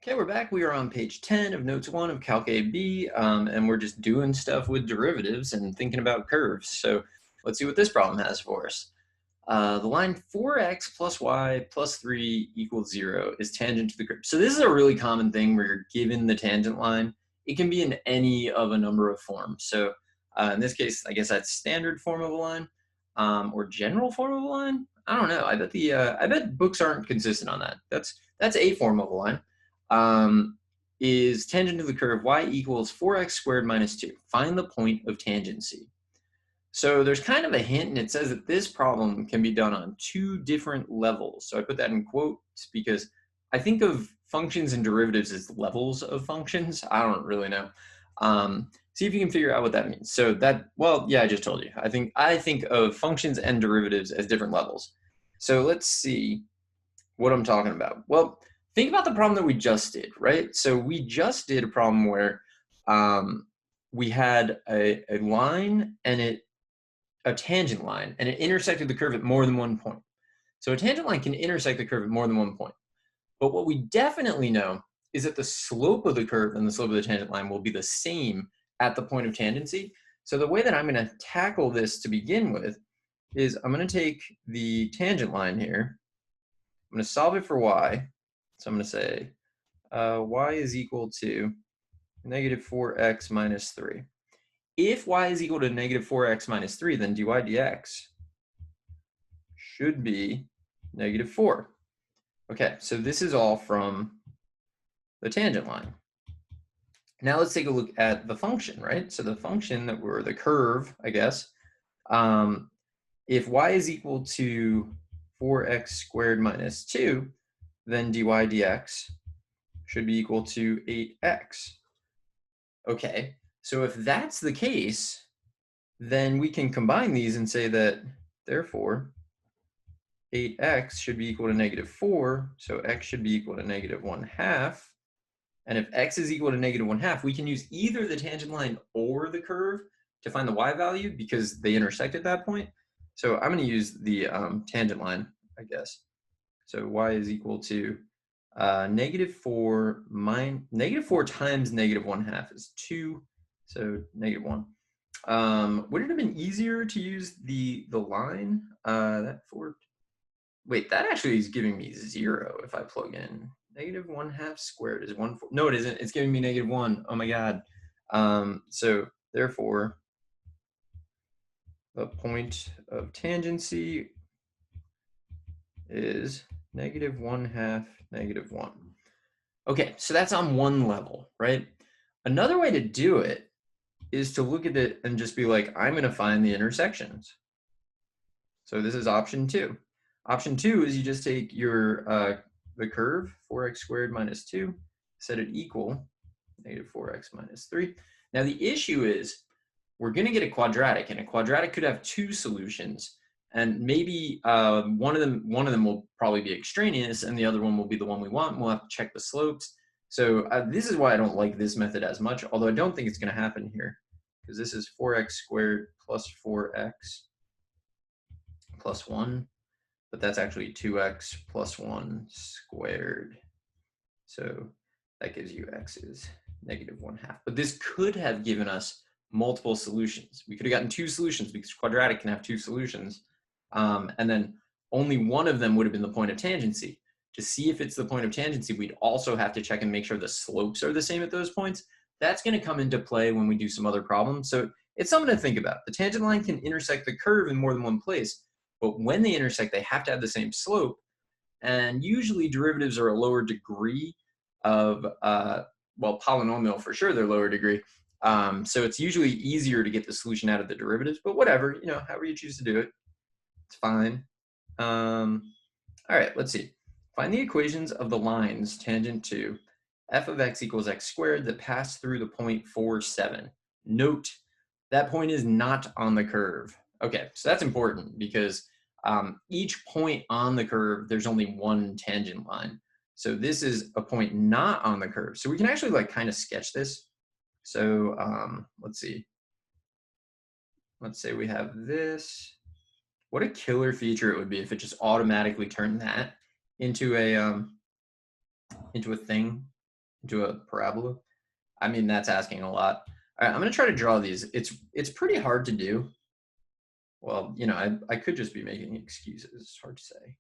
Okay, we're back. We are on page 10 of Notes 1 of Calc AB, and we're just doing stuff with derivatives and thinking about curves. So let's see what this problem has for us. The line 4x plus y plus 3 equals 0 is tangent to the curve. So this is a really common thing where you're given the tangent line. It can be in any of a number of forms. So in this case, I guess that's standard form of a line or general form of a line. I don't know. I bet books aren't consistent on that. That's a form of a line. Is tangent to the curve y equals 4x squared minus 2. Find the point of tangency. So there's kind of a hint, and it says that this problem can be done on two different levels. So I put that in quotes because I think of functions and derivatives as levels of functions. I don't really know. See if you can figure out what that means. So well, yeah, I just told you. I think of functions and derivatives as different levels. So let's see what I'm talking about. Well, think about the problem that we just did, right? So we just did a problem where we had a line and a tangent line, and it intersected the curve at more than one point. So a tangent line can intersect the curve at more than one point. But what we definitely know is that the slope of the curve and the slope of the tangent line will be the same at the point of tangency. So the way that I'm going to tackle this to begin with is I'm going to take the tangent line here. I'm going to solve it for y. So I'm going to say y is equal to negative 4x minus 3. If y is equal to negative 4x minus 3, then dy dx should be negative 4. Okay, so this is all from the tangent line. Now let's take a look at the function, right? So the function that we're, the curve, I guess, if y is equal to 4x squared minus 2, then dy dx should be equal to 8x. Okay, so if that's the case, then we can combine these and say that, therefore, 8x should be equal to negative 4, so x should be equal to negative 1/2. And if x is equal to negative 1/2, we can use either the tangent line or the curve to find the y value because they intersect at that point. So I'm going to use the tangent line, I guess. So y is equal to negative 4 times negative 1/2 is 2, so negative 1. Would it have been easier to use the line? Wait, that actually is giving me 0 if I plug in. Negative 1/2 squared is 1/4. No, it isn't. It's giving me negative 1. Oh my god. So therefore, the point of tangency is negative 1/2 negative 1. Okay, so that's on one level, right? Another way to do it is to look at it and just be like, I'm going to find the intersections. So this is option 2. Option 2 is you just take your the curve, 4x squared minus 2, set it equal negative 4x minus 3. Now the issue is we're going to get a quadratic, and a quadratic could have two solutions, and maybe one of them will probably be extraneous, and the other one will be the one we want. We'll have to check the slopes. So this is why I don't like this method as much, although I don't think it's going to happen here, because this is 4x squared plus 4x plus 1, but that's actually 2x plus 1 squared. So that gives you x is negative 1/2. But this could have given us multiple solutions. We could have gotten two solutions because quadratic can have two solutions. And then only one of them would have been the point of tangency. To see if it's the point of tangency, we'd also have to check and make sure the slopes are the same at those points. That's going to come into play when we do some other problems. So it's something to think about. The tangent line can intersect the curve in more than one place, but when they intersect, they have to have the same slope. And usually derivatives are a lower degree of, well, polynomial for sure, they're lower degree. So it's usually easier to get the solution out of the derivatives, but whatever, however you choose to do it, it's fine. All right, let's see. Find the equations of the lines tangent to f of x equals x squared that pass through the point 4, 7. Note, that point is not on the curve. Okay, so that's important because each point on the curve, there's only one tangent line. So this is a point not on the curve. So we can actually like kind of sketch this. So let's see. Let's say we have this. What a killer feature it would be if it just automatically turned that into a thing. into a parabola. I mean, that's asking a lot. All right, I'm gonna try to draw these. It's pretty hard to do. Well, you know, I could just be making excuses. It's hard to say.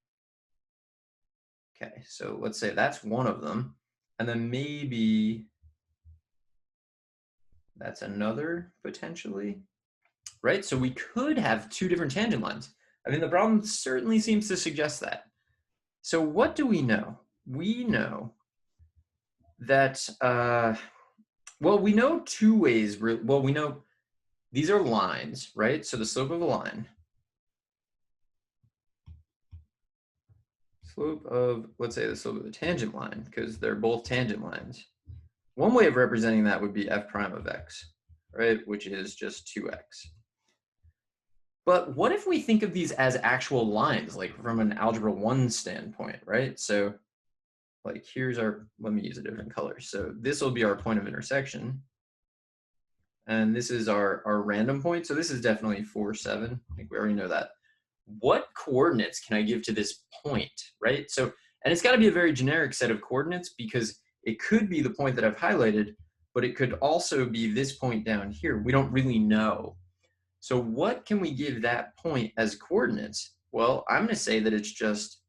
Okay, so let's say that's one of them. And then maybe that's another potentially, right? So we could have two different tangent lines. I mean, the problem certainly seems to suggest that. So what do we know? We know that, well, we know two ways. Well, we know these are lines, right? So the slope of a line, slope of, let's say the slope of the tangent line, because they're both tangent lines. One way of representing that would be f prime of x, right? Which is just 2x. But what if we think of these as actual lines, like from an algebra 1 standpoint, right? So like here's our, let me use a different color. So this will be our point of intersection. And this is our random point. So this is definitely 4, 7. Like we already know that. What coordinates can I give to this point, right? So, and it's got to be a very generic set of coordinates because it could be the point that I've highlighted, but it could also be this point down here. We don't really know. So what can we give that point as coordinates? Well, I'm going to say that it's just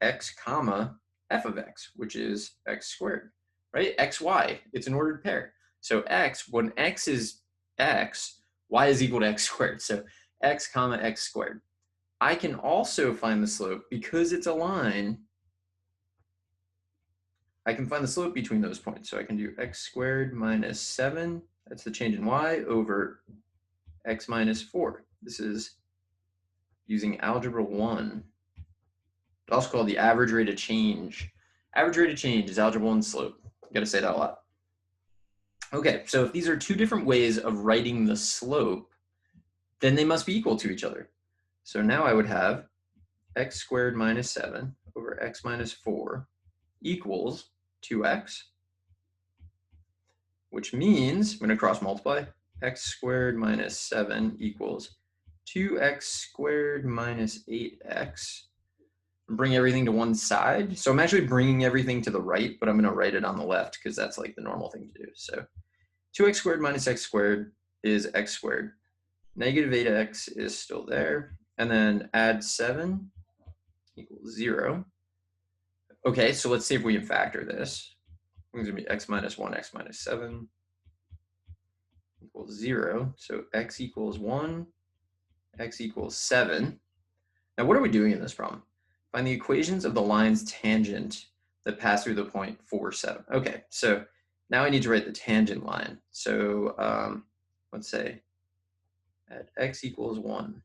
x comma f of x, which is x squared, right? xy, it's an ordered pair. So x, when x is x, y is equal to x squared. So x comma x squared. I can also find the slope because it's a line. I can find the slope between those points. So I can do x squared minus 7, that's the change in y, over x minus 4. This is using algebra 1. It's also called the average rate of change. Average rate of change is algebra 1 slope. You got to say that a lot. Okay, so if these are two different ways of writing the slope, then they must be equal to each other. So now I would have x squared minus 7 over x minus 4 equals 2x, which means I'm going to cross multiply. X squared minus 7 equals 2x squared minus 8x. Bring everything to one side. So I'm actually bringing everything to the right, but I'm going to write it on the left because that's like the normal thing to do. So 2x squared minus x squared is x squared. Negative 8x is still there. And then add 7 equals 0. Okay, so let's see if we can factor this. It's going to be x minus 1, x minus 7 equals 0. So x equals 1, x equals 7. Now, what are we doing in this problem? Find the equations of the lines tangent that pass through the point 4, 7. Okay, so now I need to write the tangent line. So let's say at x equals 1.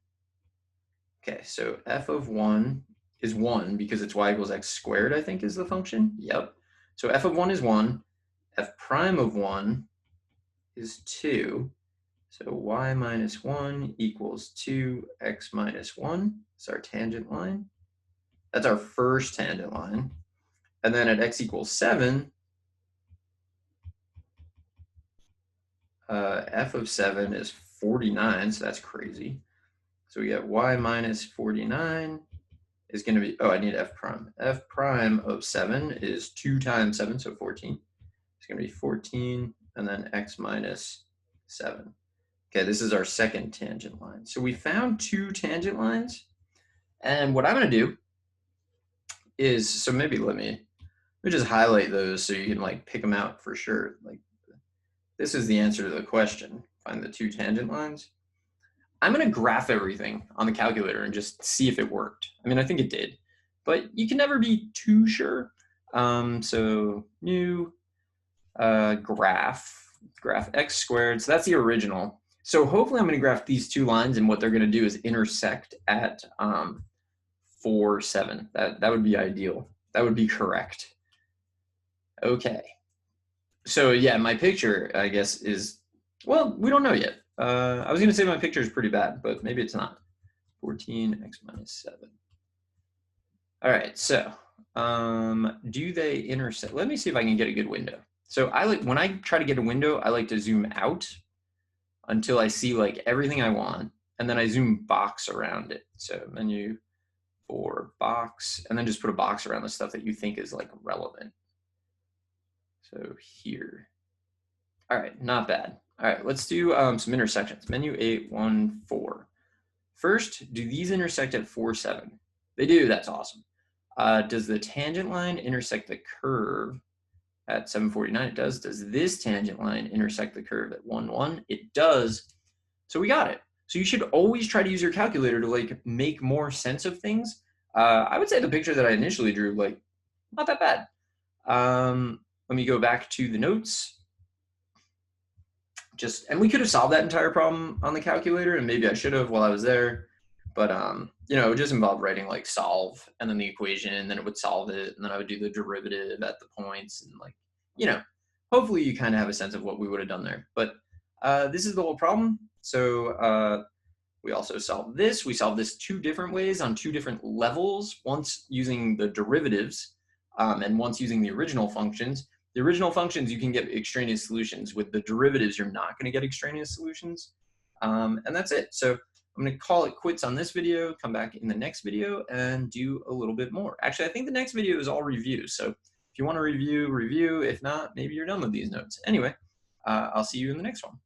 Okay, so f of 1 is 1 because it's y equals x squared, I think is the function. Yep. So f of 1 is 1. F prime of 1 is 2. So y minus 1 equals 2x minus 1. That's our tangent line. That's our first tangent line. And then at x equals 7, f of 7 is 49, so that's crazy. So we get y minus 49 is going to be, oh, I need f prime. F prime of 7 is 2 times 7, so 14. It's going to be 14, and then x minus 7. Okay, this is our second tangent line. So we found two tangent lines. And what I'm going to do is, so maybe let me just highlight those so you can like pick them out for sure. Like this is the answer to the question. Find the two tangent lines. I'm going to graph everything on the calculator and just see if it worked. I mean, I think it did, but you can never be too sure. So new graph x squared. So that's the original. So hopefully I'm going to graph these two lines, and what they're going to do is intersect at 4, 7. That would be ideal. That would be correct. Okay. So yeah, my picture, I guess, is, well, we don't know yet. I was going to say my picture is pretty bad, but maybe it's not. 14x minus 7. All right, so do they intersect? Let me see if I can get a good window. So I like, when I try to get a window, I like to zoom out until I see like everything I want, and then I zoom box around it. So menu for box, and then just put a box around the stuff that you think is like relevant. So here. All right, not bad. All right, let's do some intersections. Menu 8, 1, 4. First, do these intersect at 4, 7? They do, that's awesome. Does the tangent line intersect the curve at 749? It does. Does this tangent line intersect the curve at 1, 1? It does. So we got it. So you should always try to use your calculator to like make more sense of things. I would say the picture that I initially drew, like, not that bad. Let me go back to the notes. And we could have solved that entire problem on the calculator, and maybe I should have while I was there. But you know, it just involved writing like solve and then the equation, and then it would solve it, and then I would do the derivative at the points, and like, you know, hopefully you kind of have a sense of what we would have done there. But this is the whole problem. So we also solved this. We solved this 2 different ways on 2 different levels, once using the derivatives and once using the original functions. The original functions, you can get extraneous solutions. With the derivatives, you're not going to get extraneous solutions. And that's it. So I'm going to call it quits on this video, come back in the next video, and do a little bit more. Actually, I think the next video is all review. So if you want to review, review. If not, maybe you're done with these notes. Anyway, I'll see you in the next one.